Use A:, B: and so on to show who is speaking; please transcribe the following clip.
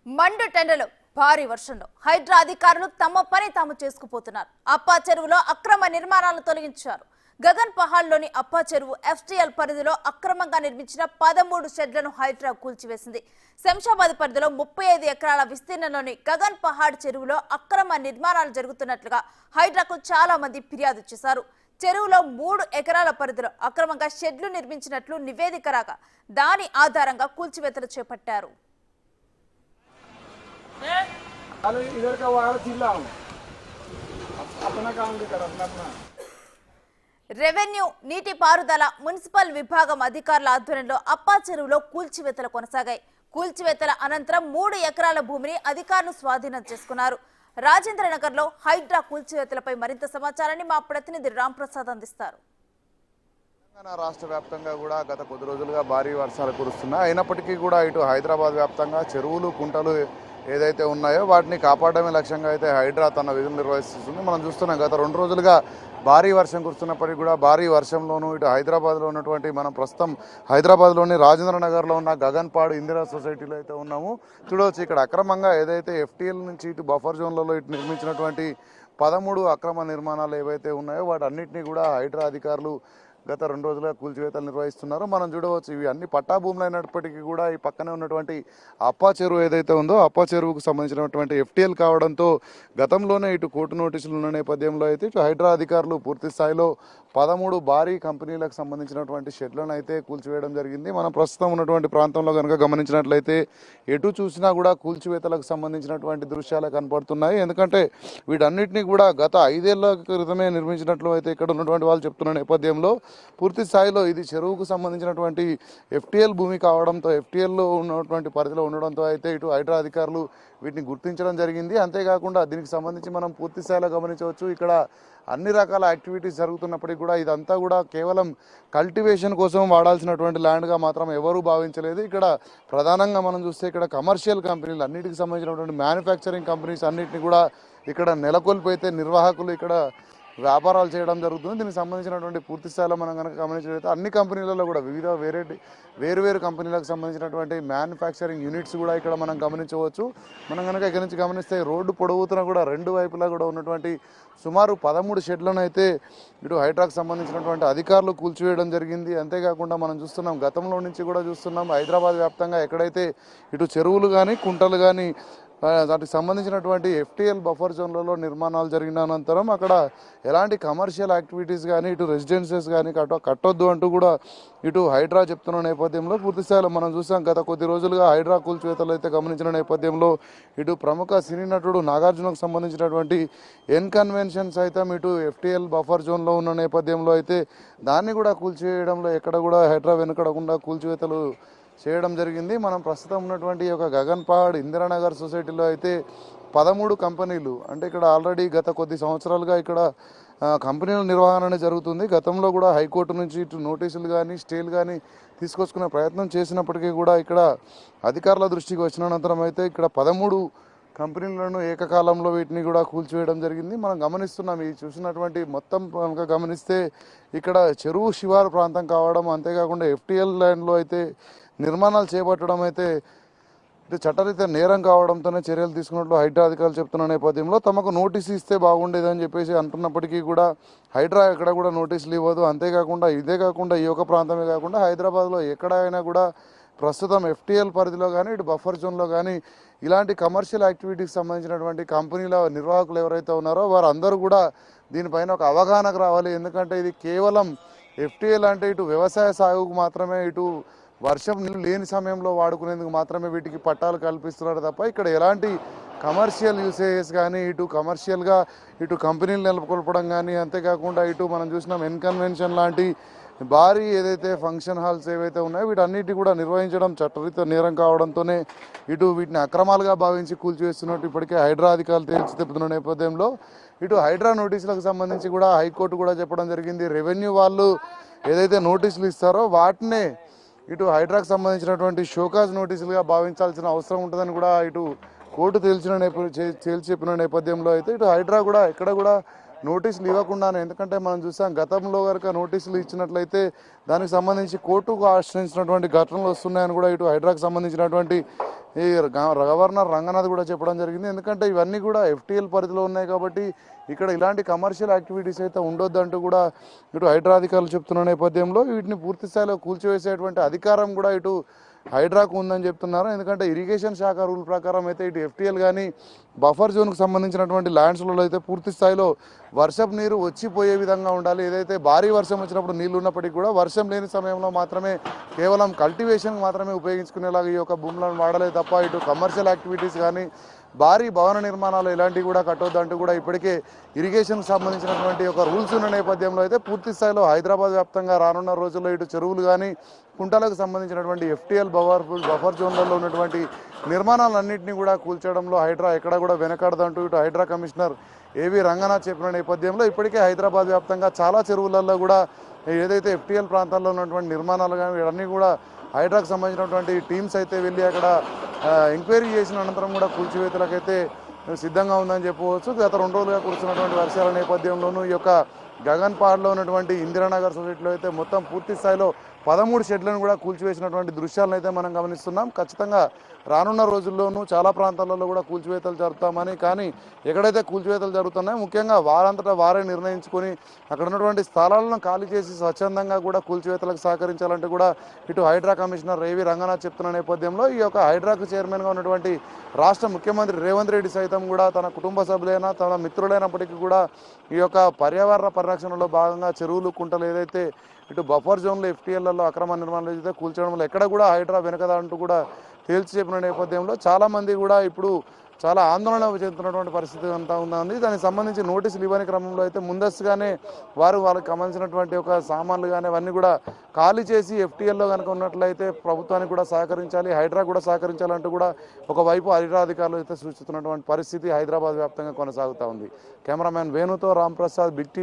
A: మండు టెండలు భారీ వర్షంలో హైడ్రా అధికారులు తమ పని తాము చేసుకుపోతున్నారు. అప్పా చెరువులో అక్రమ నిర్మాణాలను తొలగించారు. గగన్ పహాడ్లోని అప్పా చెరువు ఎఫ్టీఎల్ పరిధిలో అక్రమంగా నిర్మించిన 13 షెడ్లను హైడ్రా కూల్చివేసింది. శంషాబాద్ పరిధిలో 35 ఎకరాల విస్తీర్ణంలోని గగన్ పహాడ్ చెరువులో అక్రమ నిర్మాణాలు జరుగుతున్నట్లుగా హైడ్రాకు చాలా మంది ఫిర్యాదు చేశారు. చెరువులో 3 ఎకరాల పరిధిలో అక్రమంగా షెడ్లు నిర్మించినట్లు నివేదిక రాగా దాని ఆధారంగా కూల్చివేతలు చేపట్టారు.
B: इधर का वायर चिल्ला अपना काम भी कर अपना
A: రెవెన్యూ నీటిపారుదల మున్సిపల్ విభాగం అధికారుల ఆధ్వర్యంలో అప్పా చెరువులో కూల్చివేతలు కొనసాగాయి. కూల్చివేతల అనంతరం 3 ఎకరాల భూమిని అధికారులు స్వాధీనం చేసుకున్నారు. రాజేంద్రనగర్ లో హైడ్రా కూల్చివేతలపై మరింత సమాచారాన్ని మా ప్రతినిధి రామ్ ప్రసాద్ అందిస్తారు.
C: తెలంగాణ రాష్ట్ర వ్యాప్తంగా కూడా గత కొద్ది రోజులుగా భారీ వర్షాలు కురుస్తున్నాయి. అయినప్పటికీ కూడా ఇటు హైదరాబాద్ వ్యాప్తంగా చెరువులు కుంటలు ఏదైతే ఉన్నాయో వాటిని కాపాడమే లక్ష్యంగా అయితే హైడ్రా తన విధులు నిర్వహిస్తుంది. మనం చూస్తున్నాం గత 2 రోజులుగా భారీ వర్షం కురుస్తున్నప్పటికీ కూడా భారీ వర్షంలోనూ ఇటు హైదరాబాద్లో ఉన్నటువంటి మనం ప్రస్తుతం హైదరాబాద్లోని రాజేంద్రనగర్లో ఉన్న గగన్పాడు ఇందిరా సొసైటీలో అయితే ఉన్నాము. చూడవచ్చు ఇక్కడ అక్రమంగా ఏదైతే ఎఫ్టీఎల్ నుంచి ఇటు బఫర్ జోన్లలో ఇటు నిర్మించినటువంటి 13 అక్రమ నిర్మాణాలు ఏవైతే ఉన్నాయో వాటన్నిటినీ కూడా హైడ్రా అధికారులు గత 2 రోజులుగా కూల్చివేతలు నిర్వహిస్తున్నారు. మనం చూడవచ్చు ఇవి అన్ని పట్టా భూములు అయినప్పటికీ కూడా ఈ పక్కనే ఉన్నటువంటి అప్పా చెరువు ఏదైతే ఉందో అప్పా చెరువుకు సంబంధించినటువంటి ఎఫ్టీఎల్ కావడంతో గతంలోనే ఇటు కోర్టు నోటీసులు ఉన్న నేపథ్యంలో అయితే ఇటు హైడ్రా అధికారులు పూర్తి స్థాయిలో 13 భారీ కంపెనీలకు సంబంధించినటువంటి షెడ్లను అయితే కూల్చివేయడం జరిగింది. మనం ప్రస్తుతం ఉన్నటువంటి ప్రాంతంలో కనుక గమనించినట్లయితే ఎటు చూసినా కూడా కూల్చివేతలకు సంబంధించినటువంటి దృశ్యాలు కనపడుతున్నాయి. ఎందుకంటే వీటన్నిటినీ కూడా గత 5 ఏళ్ల క్రితమే నిర్మించినట్లు అయితే ఇక్కడ ఉన్నటువంటి వాళ్ళు చెప్తున్న నేపథ్యంలో పూర్తి స్థాయిలో ఇది చెరువుకు సంబంధించినటువంటి ఎఫ్టీఎల్ భూమి కావడంతో ఎఫ్టీఎల్లో ఉన్నటువంటి పరిధిలో ఉండడంతో అయితే ఇటు హైడ్రా అధికారులు వీటిని గుర్తించడం జరిగింది. అంతేకాకుండా దీనికి సంబంధించి మనం పూర్తి స్థాయిలో గమనించవచ్చు ఇక్కడ అన్ని రకాల యాక్టివిటీస్ జరుగుతున్నప్పటికీ కూడా ఇదంతా కూడా కేవలం కల్టివేషన్ కోసం వాడాల్సినటువంటి ల్యాండ్గా మాత్రం ఎవరూ భావించలేదు. ఇక్కడ ప్రధానంగా మనం చూస్తే ఇక్కడ కమర్షియల్ కంపెనీలు అన్నిటికి సంబంధించినటువంటి మ్యానుఫ్యాక్చరింగ్ కంపెనీస్ అన్నిటిని కూడా ఇక్కడ నెలకొల్పి అయితే నిర్వాహకులు ఇక్కడ వ్యాపారాలు చేయడం జరుగుతుంది. దీనికి సంబంధించినటువంటి పూర్తి స్థాయిలో మనం కనుక గమనించినట్లయితే అన్ని కంపెనీలలో కూడా వివిధ వేరు కంపెనీలకు సంబంధించినటువంటి మ్యానుఫ్యాక్చరింగ్ యూనిట్స్ కూడా ఇక్కడ మనం గమనించవచ్చు. మనం కనుక ఇక్కడ నుంచి గమనిస్తే రోడ్డు పొడవుతున్న కూడా 2 వైపులా కూడా ఉన్నటువంటి సుమారు 13 షెడ్లను అయితే ఇటు హైడ్రాకు సంబంధించినటువంటి అధికారులు కూల్చివేయడం జరిగింది. అంతేకాకుండా మనం చూస్తున్నాం గతంలో నుంచి కూడా చూస్తున్నాం హైదరాబాద్ వ్యాప్తంగా ఎక్కడైతే ఇటు చెరువులు కానీ కుంటలు కానీ దానికి సంబంధించినటువంటి ఎఫ్టీఎల్ బఫర్ జోన్లలో నిర్మాణాలు జరిగిన అనంతరం అక్కడ ఎలాంటి కమర్షియల్ యాక్టివిటీస్ కానీ ఇటు రెసిడెన్సెస్ కానీ కట్టొద్దు అంటూ కూడా ఇటు హైడ్రా చెప్తున్న నేపథ్యంలో పూర్తి స్థాయిలో మనం చూసాం గత కొద్ది రోజులుగా హైడ్రా కూల్చివేతలు అయితే గమనించిన నేపథ్యంలో ఇటు ప్రముఖ సినీ నటుడు నాగార్జునకు సంబంధించినటువంటి కన్వెన్షన్ సైతం ఇటు ఎఫ్టీఎల్ బఫర్ జోన్లో ఉన్న నేపథ్యంలో అయితే దాన్ని కూడా కూల్చివేయడంలో ఎక్కడ కూడా హైడ్రా వెనుకడకుండా కూల్చివేతలు చేయడం జరిగింది. మనం ప్రస్తుతం ఉన్నటువంటి ఒక గగన్పాడ్ ఇందిరానగర్ సొసైటీలో అయితే 13 కంపెనీలు అంటే ఇక్కడ ఆల్రెడీ గత కొద్ది సంవత్సరాలుగా ఇక్కడ కంపెనీల నిర్వహణ జరుగుతుంది. గతంలో కూడా హైకోర్టు నుంచి ఇటు నోటీసులు కానీ స్టేలు కానీ తీసుకొచ్చుకునే ప్రయత్నం చేసినప్పటికీ కూడా ఇక్కడ అధికారుల దృష్టికి వచ్చిన అనంతరం అయితే ఇక్కడ 13 కంపెనీలను ఏకకాలంలో వీటిని కూడా కూల్చివేయడం జరిగింది. మనం గమనిస్తున్నాం ఈ చూసినటువంటి మొత్తం కనుక గమనిస్తే ఇక్కడ చెరువు శివారు ప్రాంతం కావడం అంతేకాకుండా ఎఫ్టీఎల్ ల్యాండ్లో అయితే నిర్మాణాలు చేపట్టడం అయితే చట్టరీత్యా నేరం కావడంతోనే చర్యలు తీసుకున్నట్లు హైడ్రా అధికారులు చెప్తున్న నేపథ్యంలో తమకు నోటీసు ఇస్తే బాగుండేదని చెప్పేసి అంటున్నప్పటికీ కూడా హైడ్రా ఎక్కడ కూడా నోటీసులు ఇవ్వదు. అంతేకాకుండా ఇదే కాకుండా ఈ యొక్క ప్రాంతమే కాకుండా హైదరాబాద్లో ఎక్కడైనా కూడా ప్రస్తుతం ఎఫ్టీఎల్ పరిధిలో కానీ ఇటు బఫర్ జోన్లో కానీ ఇలాంటి కమర్షియల్ యాక్టివిటీకి సంబంధించినటువంటి కంపెనీల నిర్వాహకులు ఎవరైతే ఉన్నారో వారందరూ కూడా దీనిపైన ఒక అవగాహనకు రావాలి. ఎందుకంటే ఇది కేవలం ఎఫ్టీఎల్ అంటే ఇటు వ్యవసాయ సాగుకు మాత్రమే ఇటు వర్షం నీళ్ళు లేని సమయంలో వాడుకునేందుకు మాత్రమే వీటికి పట్టాలు కల్పిస్తున్నారు తప్ప ఇక్కడ ఎలాంటి కమర్షియల్ యూసేజెస్ కానీ ఇటు కమర్షియల్గా ఇటు కంపెనీలు నెలకొల్పడం కానీ అంతేకాకుండా ఇటు మనం చూసినాం కన్వెన్షన్ లాంటి భారీ ఏదైతే ఫంక్షన్ హాల్స్ ఏవైతే ఉన్నాయో వీటన్నిటి కూడా నిర్వహించడం చట్టరీత్యా నేరం కావడంతోనే ఇటు వీటిని అక్రమాలుగా భావించి కూల్చివేస్తున్నట్టు ఇప్పటికే హైడ్రా అధికారులు తేల్చి చెప్తున్న నేపథ్యంలో ఇటు హైడ్రా నోటీసులకు సంబంధించి కూడా హైకోర్టు కూడా చెప్పడం జరిగింది. రెవెన్యూ వాళ్ళు ఏదైతే నోటీసులు ఇస్తారో వాటినే ఇటు హైడ్రాకు సంబంధించినటువంటి షోకాజ్ నోటీసులుగా భావించాల్సిన అవసరం ఉంటుందని కూడా ఇటు కోర్టు తేల్చి చెప్పిన నేపథ్యంలో అయితే ఇటు హైడ్రా కూడా ఎక్కడ కూడా నోటీసులు ఇవ్వకుండానే, ఎందుకంటే మనం చూసాం గతంలో కనుక నోటీసులు ఇచ్చినట్లయితే దానికి సంబంధించి కోర్టుకు ఆశ్రయించినటువంటి ఘటనలు వస్తున్నాయని కూడా ఇటు హైడ్రాకు సంబంధించినటువంటి ఈ గవర్నర్ రంగనాథ్ కూడా చెప్పడం జరిగింది. ఎందుకంటే ఇవన్నీ కూడా FTL పరిధిలో ఉన్నాయి కాబట్టి ఇక్కడ ఇలాంటి కమర్షియల్ యాక్టివిటీస్ అయితే ఉండొద్దంటూ కూడా ఇటు హైడ్రా అధికారులు చెప్తున్న నేపథ్యంలో వీటిని పూర్తి స్థాయిలో కూల్చివేసేటువంటి అధికారం కూడా ఇటు హైడ్రాకు ఉందని చెప్తున్నారు. ఎందుకంటే ఇరిగేషన్ శాఖ రూల్ ప్రకారం అయితే ఇటు FTL కానీ బఫర్ జోన్కు సంబంధించినటువంటి ల్యాండ్స్లలో అయితే పూర్తి స్థాయిలో వర్షపు నీరు వచ్చిపోయే విధంగా ఉండాలి. ఏదైతే భారీ వర్షం వచ్చినప్పుడు నీళ్లు ఉన్నప్పటికీ కూడా వర్షం లేని సమయంలో మాత్రమే కేవలం కల్టివేషన్కి మాత్రమే ఉపయోగించుకునేలాగా ఈ యొక్క భూములను వాడలే తప్ప ఇటు కమర్షియల్ యాక్టివిటీస్ కానీ భారీ భవన నిర్మాణాలు ఇలాంటివి కూడా కట్టొద్దంటూ కూడా ఇప్పటికే ఇరిగేషన్కి సంబంధించినటువంటి ఒక రూల్స్ ఉన్న నేపథ్యంలో అయితే పూర్తి స్థాయిలో హైదరాబాద్ వ్యాప్తంగా రానున్న రోజుల్లో ఇటు చెరువులు కానీ కుంటలకు సంబంధించినటువంటి FTL బఫర్ జోన్లలో ఉన్నటువంటి నిర్మాణాలన్నింటినీ కూడా కూల్చడంలో హైడ్రా ఎక్కడ కూడా వెనకాడదంటూ ఇటు హైడ్రా కమిషనర్ AV రంగనాథ్ చెప్పిన నేపథ్యంలో ఇప్పటికే హైదరాబాద్ వ్యాప్తంగా చాలా చెరువులలో కూడా ఏదైతే FTL ప్రాంతాల్లో ఉన్నటువంటి నిర్మాణాలు కానీ ఇవన్నీ కూడా హైడ్రాకు సంబంధించినటువంటి టీమ్స్ అయితే వెళ్ళి అక్కడ ఎంక్వైరీ చేసిన అనంతరం కూడా కూల్చివేతలకైతే సిద్ధంగా ఉందని చెప్పవచ్చు. గత 2 రోజులుగా కురుస్తున్నటువంటి వర్షాల నేపథ్యంలోనూ ఈ యొక్క గగన్పాడ్లో ఉన్నటువంటి ఇందిరానగర్ సొసైటీలో అయితే మొత్తం పూర్తి స్థాయిలో 13 షెడ్లను కూడా కూల్చివేసినటువంటి దృశ్యాలను అయితే మనం గమనిస్తున్నాం. ఖచ్చితంగా రానున్న రోజుల్లోనూ చాలా ప్రాంతాలలో కూడా కూల్చివేతలు జరుపుతామని, కానీ ఎక్కడైతే కూల్చివేతలు జరుగుతున్నాయో ముఖ్యంగా వారంతటా వారే నిర్ణయించుకొని అక్కడ ఉన్నటువంటి స్థలాలను ఖాళీ చేసి స్వచ్ఛందంగా కూడా కూల్చివేతలకు సహకరించాలంటే కూడా ఇటు హైడ్రా కమిషనర్ AV రంగనాథ్ చెప్తున్న నేపథ్యంలో ఈ యొక్క హైడ్రాకు చైర్మన్గా ఉన్నటువంటి రాష్ట్ర ముఖ్యమంత్రి రేవంత్ రెడ్డి సైతం కూడా తన కుటుంబ సభ్యులైనా తన మిత్రులైనప్పటికీ కూడా ఈ యొక్క పర్యావరణ పరిరక్షణలో భాగంగా చెరువులు కుంటలు ఏదైతే ఇటు బఫర్ జోన్లో FTLలలో అక్రమ నిర్మాణాలు అయితే కూల్చడంలో ఎక్కడ కూడా హైడ్రా వెనకదా అంటూ కూడా తేల్చి చెప్పిన నేపథ్యంలో చాలామంది కూడా ఇప్పుడు చాలా ఆందోళన చెందుతున్నటువంటి పరిస్థితి అంతా ఉంది. దానికి సంబంధించి నోటీసులు ఇవ్వని క్రమంలో అయితే ముందస్తుగానే వాళ్ళకి సంబంధించినటువంటి ఒక సామాన్లు కానీ అవన్నీ కూడా ఖాళీ చేసి FTLలో కనుక ఉన్నట్లయితే ప్రభుత్వానికి కూడా సహకరించాలి, హైడ్రా కూడా సహకరించాలంటూ కూడా ఒకవైపు హైడ్రా అధికారులు అయితే సూచిస్తున్నటువంటి పరిస్థితి హైదరాబాద్ వ్యాప్తంగా కొనసాగుతూ ఉంది. కెమెరామ్యాన్ వేణుతో రాంప్రసాద్, బిగ్ టీవీ.